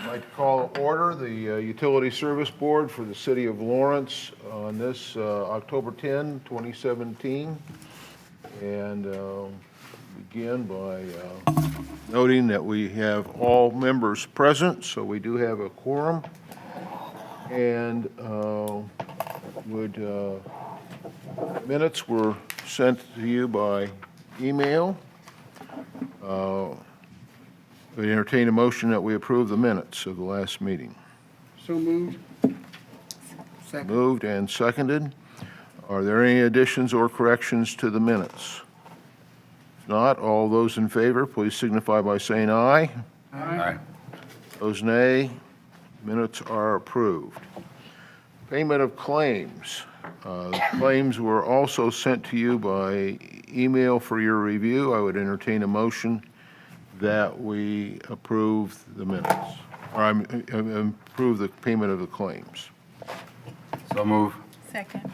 I'd like to call to order the Utility Service Board for the City of Lawrence on this October 10, 2017. And begin by noting that we have all members present, so we do have a quorum. And minutes were sent to you by email. We entertain a motion that we approve the minutes of the last meeting. So moved. Second. Moved and seconded. Are there any additions or corrections to the minutes? If not, all those in favor, please signify by saying aye. Aye. Those nay. Minutes are approved. Payment of claims. Claims were also sent to you by email for your review. I would entertain a motion that we approve the minutes, or approve the payment of the claims. So move. Second.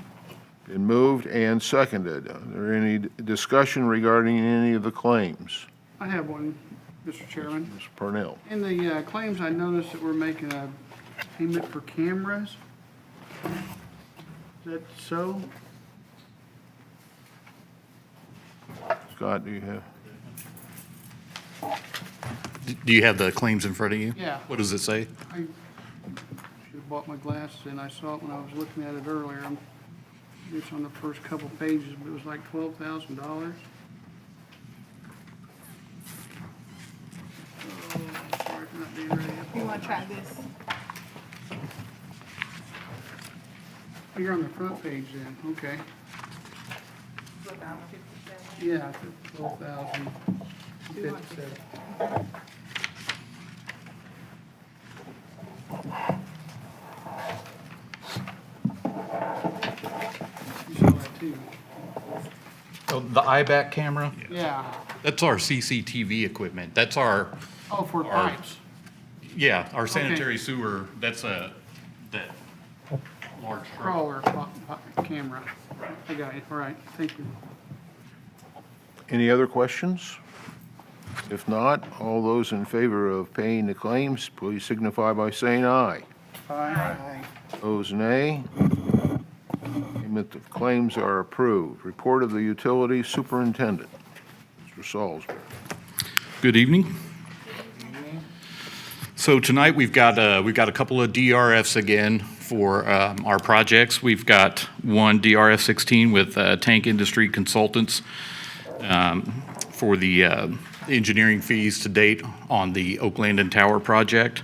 Been moved and seconded. Are there any discussion regarding any of the claims? I have one, Mr. Chairman. Ms. Parnell. In the claims, I noticed that we're making a payment for cameras. Is that so? Scott, do you have? Do you have the claims in front of you? Yeah. What does it say? I should have bought my glasses and I saw it when I was looking at it earlier. It's on the first couple pages, but it was like $12,000. Oh, sorry for not being ready. You want to try this? Oh, you're on the front page then, okay. Yeah, 12,057. You saw that too. Oh, the IBAC camera? Yeah. That's our CCTV equipment. That's our, Oh, for Our- pipes. yeah, our sanitary sewer, that's that large truck. Crawler camera. I got it. All right, thank you. Any other questions? If not, all those in favor of paying the claims, please signify by saying aye. Aye. Those nay. Payment of claims are approved. Report of the Utility Superintendent, Mr. Salisbury. Good evening. So tonight, we've got a couple of DRFs again for our projects. We've got one DRF 16 with Tank Industry Consultants for the engineering fees to date on the Oak Landon Tower project.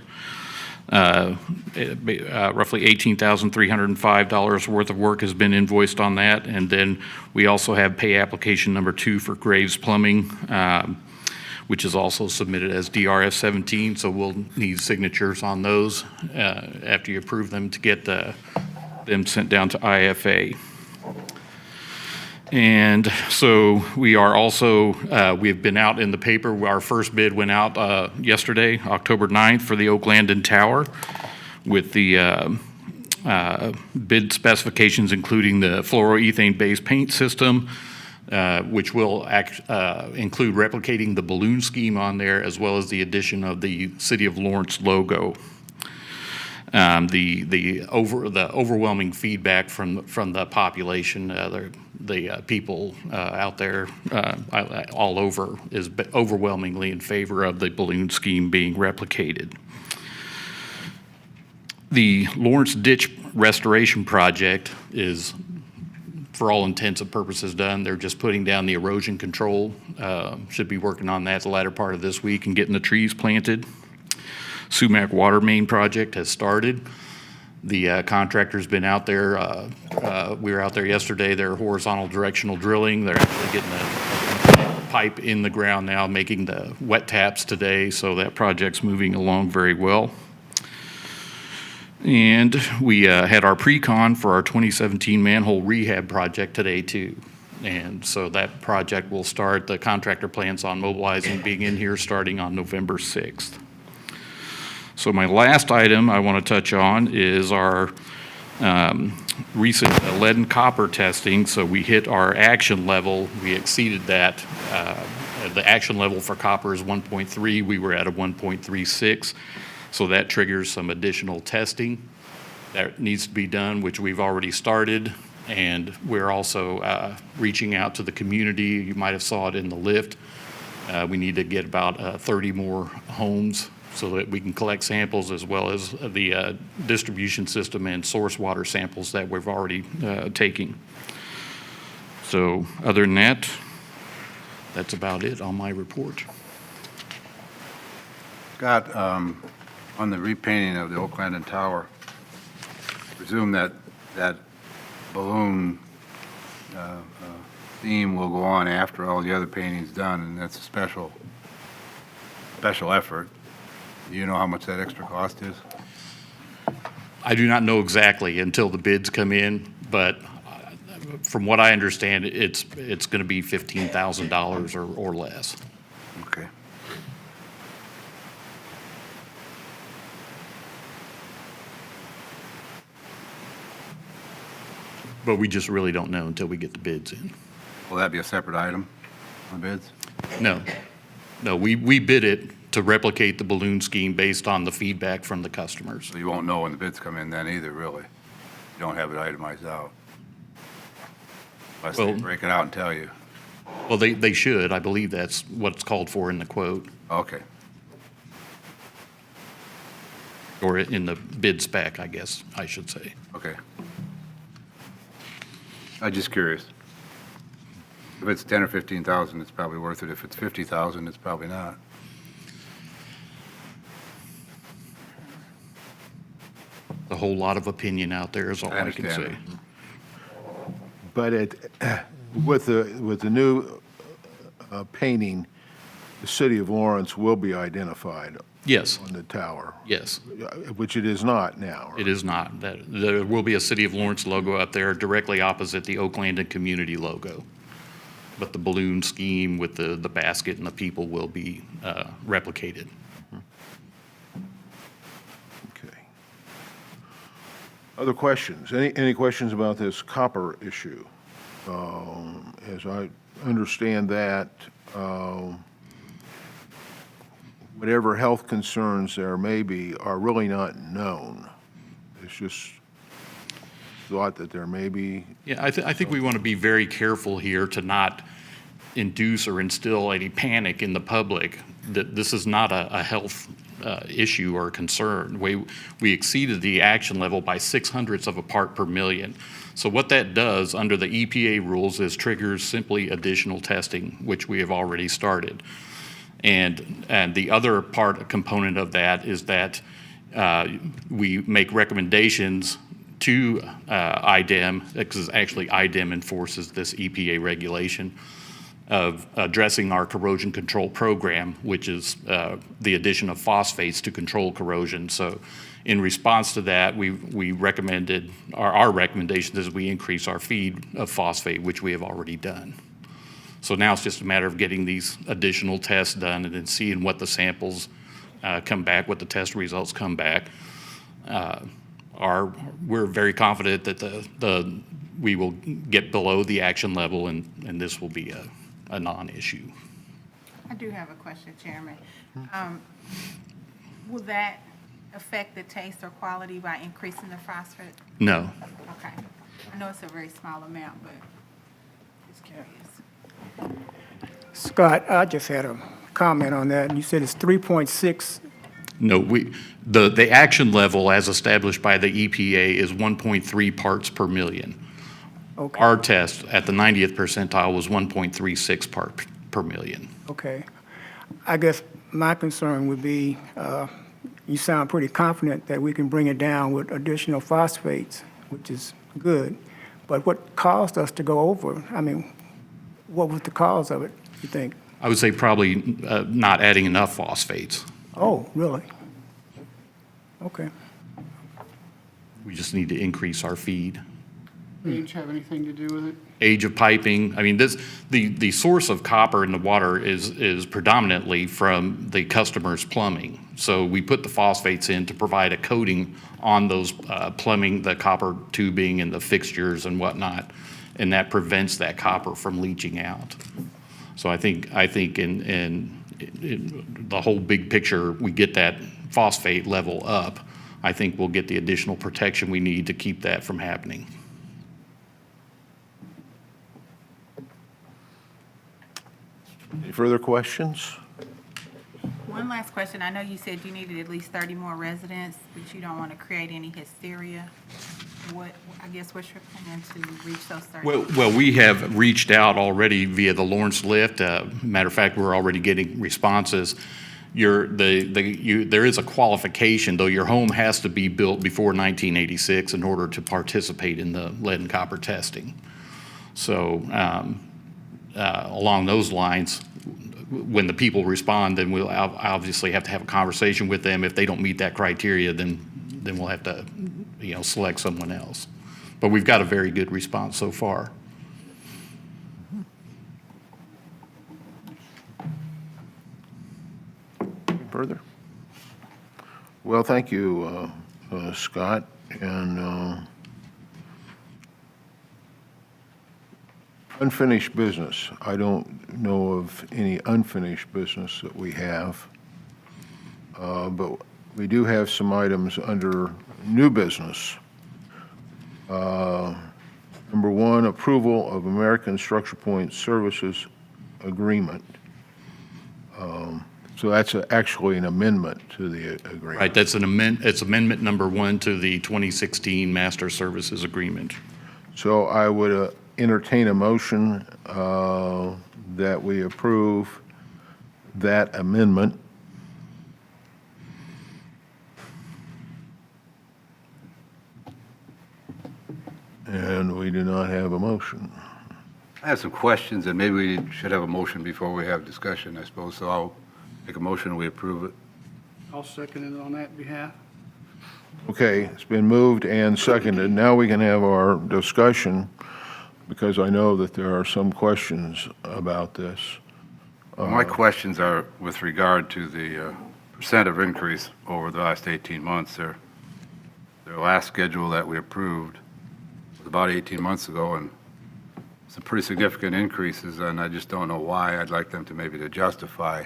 Roughly $18,305 worth of work has been invoiced on that. And then we also have pay application number 2 for Graves Plumbing, which is also submitted as DRF 17. So we'll need signatures on those after you approve them to get them sent down to IFA. And so we are also, we have been out in the paper. Our first bid went out yesterday, October 9th, for the Oak Landon Tower with the bid specifications, including the fluoroethane-based paint system, which will include replicating the balloon scheme on there, as well as the addition of the City of Lawrence logo. The overwhelming feedback from the population, the people out there all over is overwhelmingly in favor of the balloon scheme being replicated. The Lawrence Ditch Restoration Project is, for all intents and purposes, done. They're just putting down the erosion control. Should be working on that the latter part of this week and getting the trees planted. Sumac Water Main Project has started. The contractor's been out there. We were out there yesterday. They're horizontal directional drilling. They're actually getting the pipe in the ground now, making the wet taps today. So that project's moving along very well. And we had our pre-con for our 2017 manhole rehab project today too. And so that project will start. The contractor plans on mobilizing, being in here starting on November 6th. So my last item I want to touch on is our recent lead and copper testing. So we hit our action level. We exceeded that. The action level for copper is 1.3. We were at a 1.36. So that triggers some additional testing that needs to be done, which we've already started. And we're also reaching out to the community. You might have saw it in the lift. We need to get about 30 more homes so that we can collect samples, as well as the distribution system and source water samples that we've already taken. So other than that, that's about it on my report. Scott, on the repainting of the Oak Landing Tower, presume that balloon theme will go on after all the other painting's done, and that's a special effort. Do you know how much that extra cost is? I do not know exactly until the bids come in, but from what I understand, it's going to be $15,000 or less. Okay. But we just really don't know until we get the bids in. Will that be a separate item on the bids? No, we bid it to replicate the balloon scheme based on the feedback from the customers. So you won't know when the bids come in then either, really? You don't have it itemized out? Unless they Well- break it out and tell you. Well, they should. I believe that's what's called for in the quote, Okay. or in the bid spec, I guess I should say. Okay. I'm just curious. If it's 10 or 15,000, it's probably worth it. If it's 50,000, it's probably not. A whole lot of opinion out there is all I I can understand say. But with the new painting, the city of Lawrence will be identified Yes, on the tower, yes. which it is not now. It is not. There will be a City of Lawrence logo up there directly opposite the Oak Landing Community logo. But the balloon scheme with the basket and the people will be replicated. Okay. Other questions? Any questions about this copper issue? As I understand that, whatever health concerns there may be are really not known. It's just thought that there may be. Yeah, I think we want to be very careful here to not induce or instill any panic in the public that this is not a health issue or concern. We exceeded the action level by 0.06 of a part per million. So what that does under the EPA rules is triggers simply additional testing, which we have already started. And the other component of that is that we make recommendations to IDEM, because actually IDEM enforces this EPA regulation, of addressing our corrosion control program, which is the addition of phosphates to control corrosion. So in response to that, we recommended, our recommendation is we increase our feed of phosphate, which we have already done. So now it's just a matter of getting these additional tests done and then seeing what the samples come back, what the test results come back. We're very confident that we will get below the action level, and this will be a non-issue. I do have a question, Chairman. Will that affect the taste or quality by increasing the phosphate? No. Okay. I know it's a very small amount, but just curious. Scott, I just had a comment on that. You said it's 3.6. No, the action level as established by the EPA is 1.3 parts per million. Okay. Our test at the 90th percentile was 1.36 part per million. Okay. I guess my concern would be, you sound pretty confident that we can bring it down with additional phosphates, which is good. But what caused us to go over? I mean, what was the cause of it, you think? I would say probably not adding enough phosphates. Oh, really? Okay. We just need to increase our feed. Age have anything to do with it? Age of piping, I mean, the source of copper in the water is predominantly from the customer's plumbing. So we put the phosphates in to provide a coating on those plumbing, the copper tubing and the fixtures and whatnot, and that prevents that copper from leaching out. So I think in the whole big picture, we get that phosphate level up, I think we'll get the additional protection we need to keep that from happening. Any further questions? One last question. I know you said you needed at least 30 more residents, but you don't want to create any hysteria. What's your plan to reach those 30? Well, we have reached out already via the Lawrence Lift. Matter of fact, we're already getting responses. There is a qualification, though. Your home has to be built before 1986 in order to participate in the lead and copper testing. So along those lines, when the people respond, then we'll obviously have to have a conversation with them. If they don't meet that criteria, then we'll have to, select someone else. But we've got a very good response so far. Further? Well, thank you, Scott. And unfinished business. I don't know of any unfinished business that we have. But we do have some items under new business. Number one, approval of American Structure Point Services Agreement. So that's actually an amendment to the agreement. Right, that's it's amendment number 1 to the 2016 Master Services Agreement. So I would entertain a motion that we approve that amendment. And we do not have a motion. I have some questions, and maybe we should have a motion before we have discussion, I suppose, so I'll make a motion, we approve it. I'll second it on that behalf. Okay, it's been moved and seconded. Now we can have our discussion, because I know that there are some questions about this. My questions are with regard to the percent of increase over the last 18 months. Their last schedule that we approved was about 18 months ago, and some pretty significant increases, and I just don't know why. I'd like them to maybe to justify.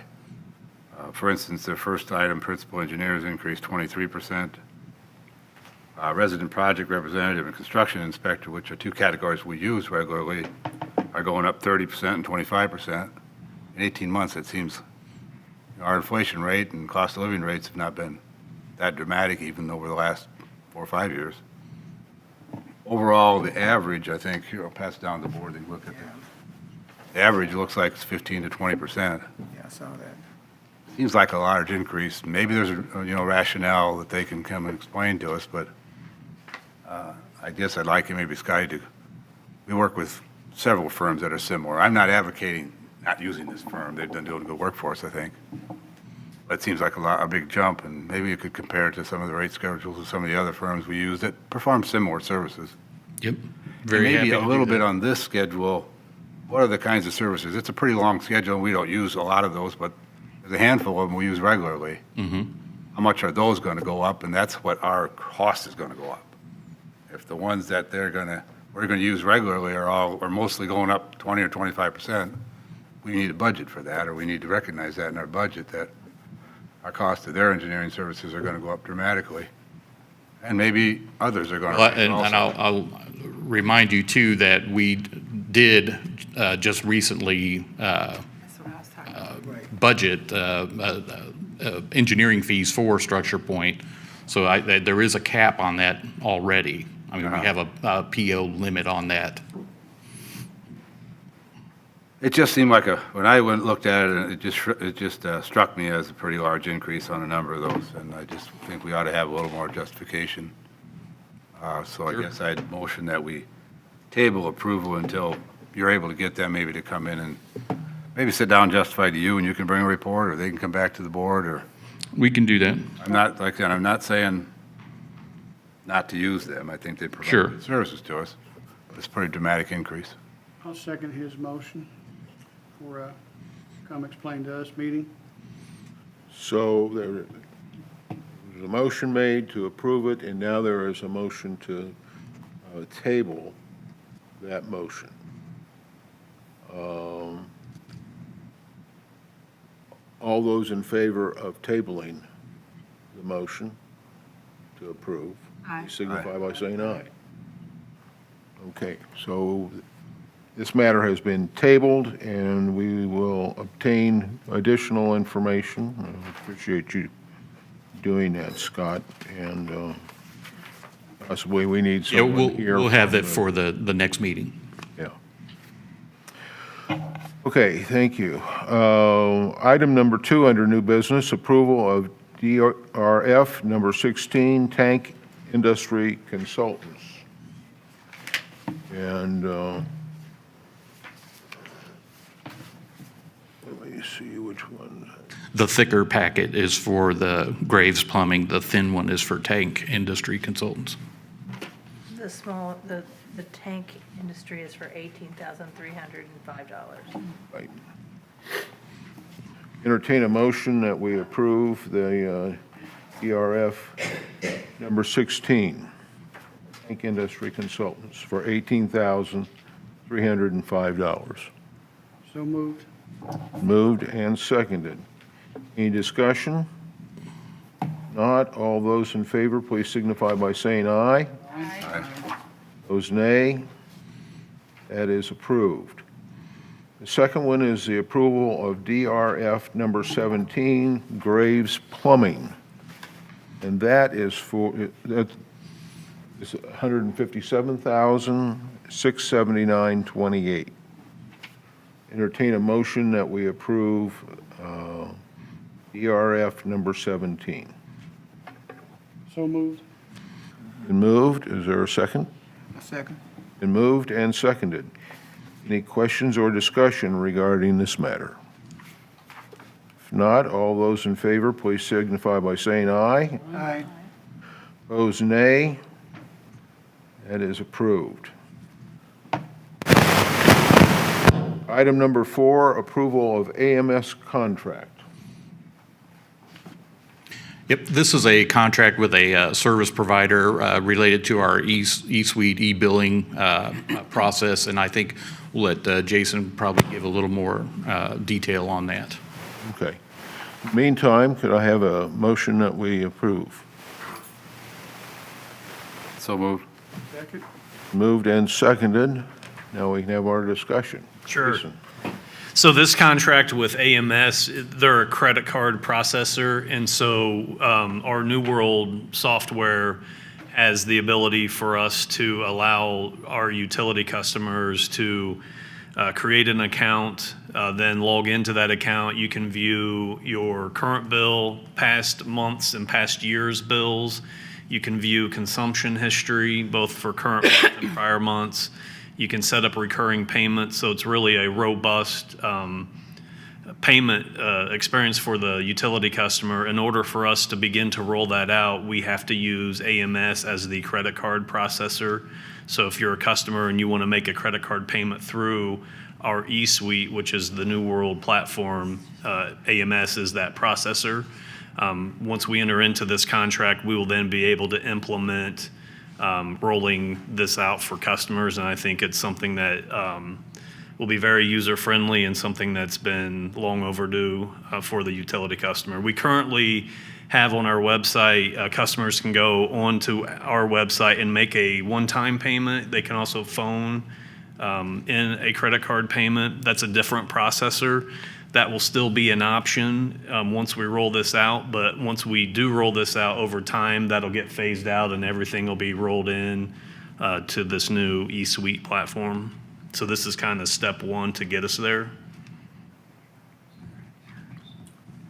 For instance, their first item, principal engineers, increased 23%. Resident project representative and construction inspector, which are two categories we use regularly, are going up 30% and 25%. In 18 months, it seems our inflation rate and cost of living rates have not been that dramatic even over the last 4 or 5 years. Overall, the average, I think, here, I'll pass it down the board, they can look at that. The average looks like it's 15 to 20%. Yeah, I saw that. Seems like a large increase. Maybe there's a rationale that they can come and explain to us, but I guess I'd like maybe Scotty to, we work with several firms that are similar. I'm not advocating not using this firm. They've been doing good work for us, I think. But it seems like a big jump, and maybe you could compare it to some of the rate schedules of some of the other firms we use that perform similar services. Yep. And Very happy maybe to a do little that. bit on this schedule, what are the kinds of services? It's a pretty long schedule, and we don't use a lot of those, but there's a handful of them we use regularly. How much are those going to go up? And that's what our cost is going to go up. If the ones that we're going to use regularly are mostly going up 20 or 25%, we need a budget for that, or we need to recognize that in our budget, that our cost of their engineering services are going to go up dramatically. And maybe others are going to. Well, and I'll remind you, too, that we did just recently That's what I was talking about. budget engineering fees for Structure Point. So there is a cap on that already. I mean, we have a PO limit on that. It just seemed like when I went and looked at it, it just struck me as a pretty large increase on a number of those, and I just think we ought to have a little more justification. So I guess I'd motion that we table approval until you're able to get them maybe to come in and maybe sit down and justify to you, and you can bring a report, or they can come back to the board, or, We can do that. I'm not, like I said, I'm not saying not to use them. I think they Sure. provide good services to us, but it's a pretty dramatic increase. I'll second his motion for come explain to us meeting. So there's a motion made to approve it, and now there is a motion to table that motion. All those in favor of tabling the motion to approve, Aye. please signify by saying aye. Okay, so this matter has been tabled, and we will obtain additional information. I appreciate you doing that, Scott, and possibly we need Yeah, someone here. we'll have from that for the next meeting. Yeah. Okay, thank you. Item number 2 under new business, approval of DRF number 16, Tank Industry Consultants. And let me see which one. The thicker packet is for the Graves Plumbing, the thin one is for Tank Industry Consultants. The tank industry is for $18,305. Right. Entertain a motion that we approve the DRF number 16, Tank Industry Consultants, for $18,305. So moved. Moved and seconded. Any discussion? Not. All those in favor, please signify by saying aye. Those nay. That is approved. The second one is the approval of DRF number 17, Graves Plumbing. And that is for, that is $157,679.28. Entertain a motion that we approve DRF number 17. So moved. Been moved. Is there a second? A second. Been moved and seconded. Any questions or discussion regarding this matter? If not, all those in favor, please signify by saying aye. Aye. Opposed, nay. That is approved. Item number 4, approval of AMS contract. Yep, this is a contract with a service provider related to our eSuite e-billing process, and I think we'll let Jason probably give a little more detail on that. Okay. Meantime, could I have a motion that we approve? So moved. Second. Moved and seconded. Now we can have our discussion. Sure. Jason. So this contract with AMS, they're a credit card processor, and so our New World software has the ability for us to allow our utility customers to create an account, then log into that account. You can view your current bill, past months and past years' bills. You can view consumption history, both for current months and prior months. You can set up recurring payments, so it's really a robust payment experience for the utility customer. In order for us to begin to roll that out, we have to use AMS as the credit card processor. So if you're a customer and you want to make a credit card payment through our eSuite, which is the New World platform, AMS is that processor. Once we enter into this contract, we will then be able to implement rolling this out for customers, and I think it's something that will be very user-friendly and something that's been long overdue for the utility customer. We currently have on our website, customers can go onto our website and make a one-time payment. They can also phone in a credit card payment. That's a different processor. That will still be an option once we roll this out, but once we do roll this out over time, that'll get phased out and everything will be rolled in to this new eSuite platform. So this is kind of step one to get us there. I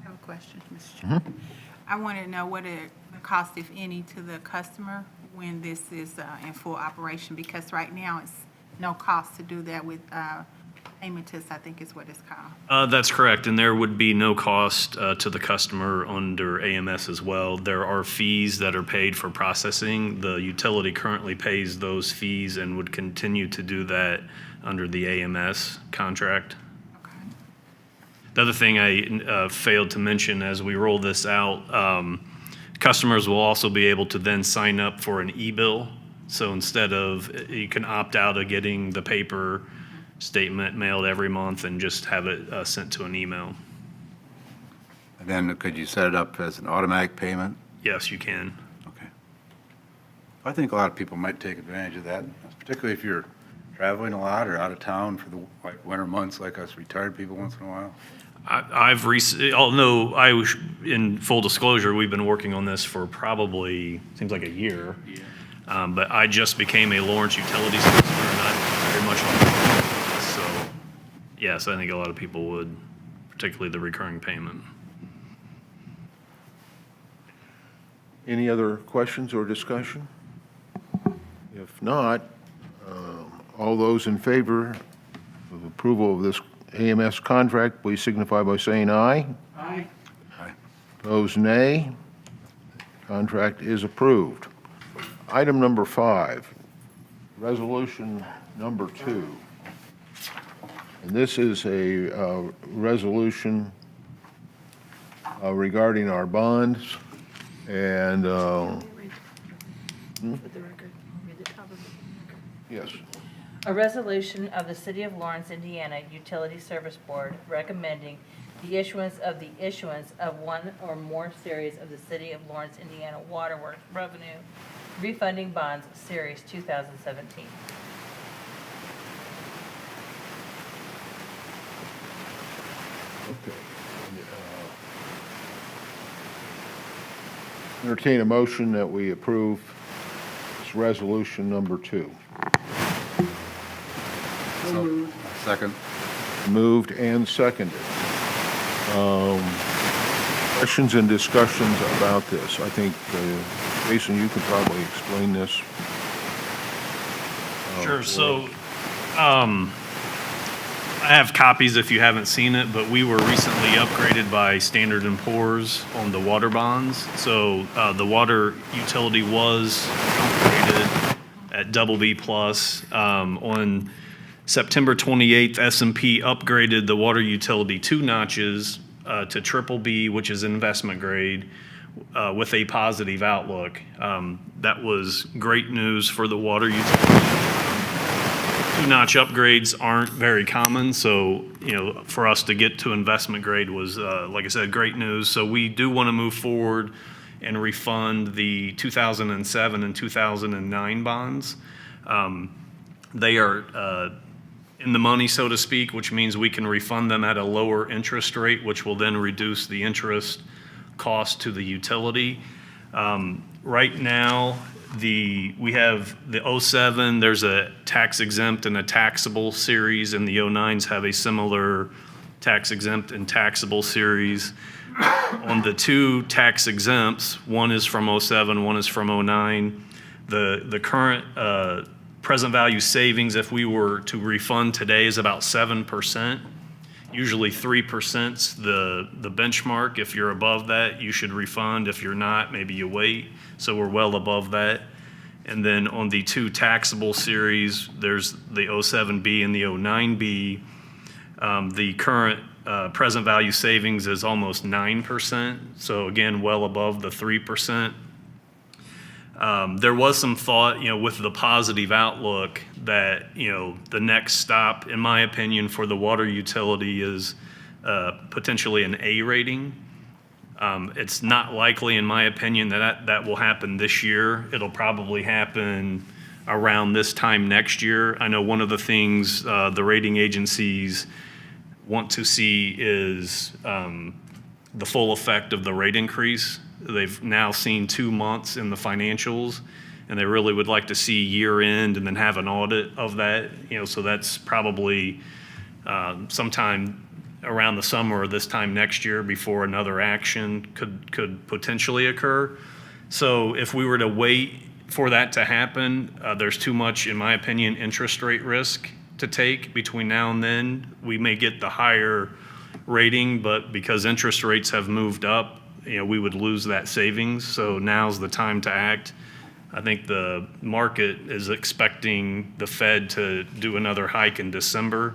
have a question, Mr. Chairman. I want to know what it the cost, if any, to the customer when this is in full operation, because right now it's no cost to do that with Paymentus, I think is what it's called. That's correct, and there would be no cost to the customer under AMS as well. There are fees that are paid for processing. The utility currently pays those fees and would continue to do that under the AMS contract. Okay. The other thing I failed to mention as we roll this out, customers will also be able to then sign up for an e-bill. So instead of, you can opt out of getting the paper statement mailed every month and just have it sent to an email. And then could you set it up as an automatic payment? Yes, you can. Okay. I think a lot of people might take advantage of that, particularly if you're traveling a lot or out of town for the like winter months, like us retired people once in a while. I've recently, although in full disclosure, we've been working on this for probably, seems like a year. But I just became a Lawrence Utilities customer, and I'm very much on board with this. So, yes, I think a lot of people would, particularly the recurring payment. Any other questions or discussion? If not, all those in favor of approval of this AMS contract, please signify by saying aye. Aye. Opposed, nay. Contract is approved. Item number 5, resolution number 2. And this is a resolution regarding our bonds and, For the record, read the top of it. yes, A resolution of the City of Lawrence, Indiana Utility Service Board recommending the issuance of one or more series of the City of Lawrence, Indiana Waterworks Revenue Refunding Bonds, Series 2017. okay. Entertain a motion that we approve this resolution number 2. So moved. Second? Moved and seconded. Questions and discussions about this? I think, Jason, you could probably explain this. Sure. So, I have copies if you haven't seen it, but we were recently upgraded by Standard & Poor's on the water bonds. So, the water utility was upgraded at BB+. On September 28th, S&P upgraded the water utility 2 notches to BBB, which is investment grade, with a positive outlook. That was great news for the water utility. 2-notch upgrades aren't very common, so, for us to get to investment grade was, like I said, great news. So we do want to move forward and refund the 2007 and 2009 bonds. They are in the money, so to speak, which means we can refund them at a lower interest rate, which will then reduce the interest cost to the utility. Right now, we have the 07, there's a tax exempt and a taxable series, and the 09s have a similar tax exempt and taxable series. On the 2 tax exempts, one is from 07, one is from 09. The current present value savings, if we were to refund today, is about 7%. Usually 3%'s the benchmark. If you're above that, you should refund. If you're not, maybe you wait. So we're well above that. And then on the 2 taxable series, there's the 07B and the 09B. The current present value savings is almost 9%. So again, well above the 3%. There was some thought, with the positive outlook that, the next stop, in my opinion, for the water utility is potentially an A rating. It's not likely, in my opinion, that will happen this year. It'll probably happen around this time next year. I know one of the things the rating agencies want to see is the full effect of the rate increase. They've now seen 2 months in the financials, and they really would like to see year end and then have an audit of that. So that's probably sometime around the summer or this time next year before another action could potentially occur. So if we were to wait for that to happen, there's too much, in my opinion, interest rate risk to take between now and then. We may get the higher rating, but because interest rates have moved up, we would lose that savings. So now's the time to act. I think the market is expecting the Fed to do another hike in December,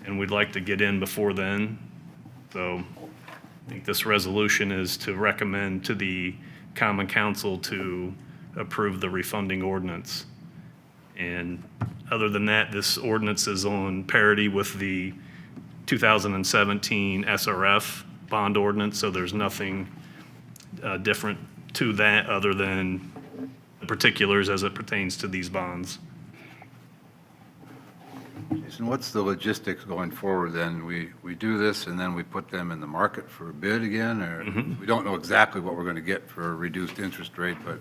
and we'd like to get in before then. So I think this resolution is to recommend to the Common Council to approve the refunding ordinance. And other than that, this ordinance is on parity with the 2017 SRF, bond ordinance, so there's nothing different to that other than the particulars as it pertains to these bonds. Jason, what's the logistics going forward then? We do this and then we put them in the market for a bid again, or we don't know exactly what we're going to get for a reduced interest rate, but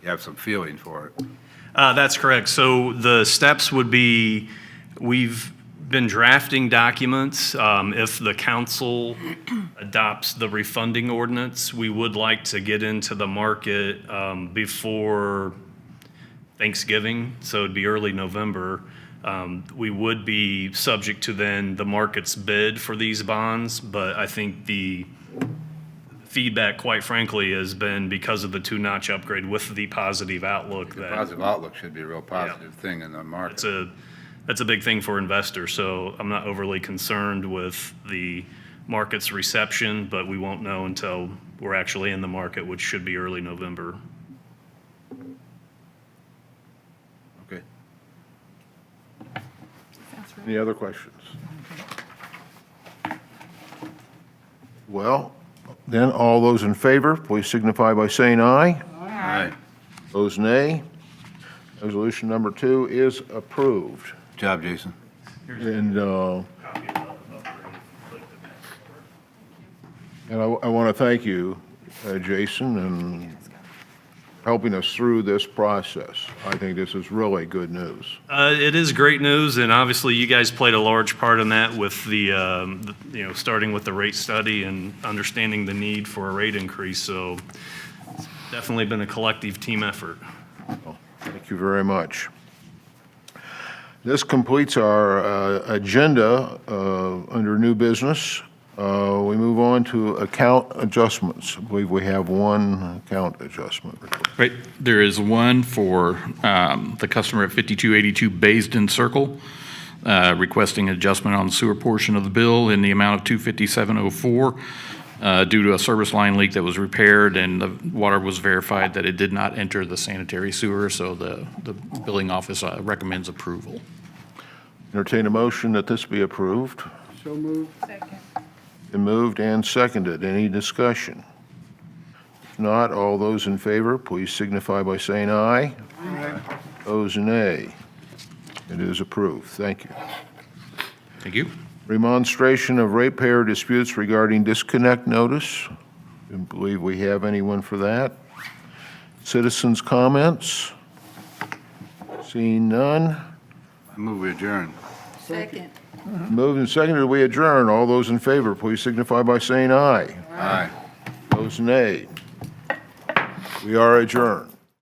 you have some feeling for it? That's correct. So the steps would be, we've been drafting documents. If the council adopts the refunding ordinance, we would like to get into the market before Thanksgiving, so it'd be early November. We would be subject to then the market's bid for these bonds, but I think the feedback, quite frankly, has been because of the two-notch upgrade with the positive outlook The that positive outlook should be a real positive thing in the market. that's a big thing for investors. So I'm not overly concerned with the market's reception, but we won't know until we're actually in the market, which should be early November. Okay. Any other questions? Well, then, all those in favor, please signify by saying aye. Aye. Those nay. Resolution number 2 is approved. Good job, Jason. And I want to thank you, Jason, and helping us through this process. I think this is really good news. It is great news, and obviously you guys played a large part in that with starting with the rate study and understanding the need for a rate increase. So it's definitely been a collective team effort. Thank you very much. This completes our agenda under new business. We move on to account adjustments. I believe we have one account adjustment. Right, there is one for the customer at 5282 Baysden Circle, requesting adjustment on the sewer portion of the bill in the amount of $257.04 due to a service line leak that was repaired, and the water was verified that it did not enter the sanitary sewer, so the billing office recommends approval. Entertain a motion that this be approved. So moved. Second. Been moved and seconded. Any discussion? If not, all those in favor, please signify by saying aye. Aye. Those nay. It is approved. Thank you. Thank you. Remonstration of ratepayer disputes regarding disconnect notice. Didn't believe we have anyone for that. Citizens' comments. Seeing none. I move we adjourn. Second. Moved and seconded, we adjourn. All those in favor, please signify by saying aye. Aye. Those nay. We are adjourned.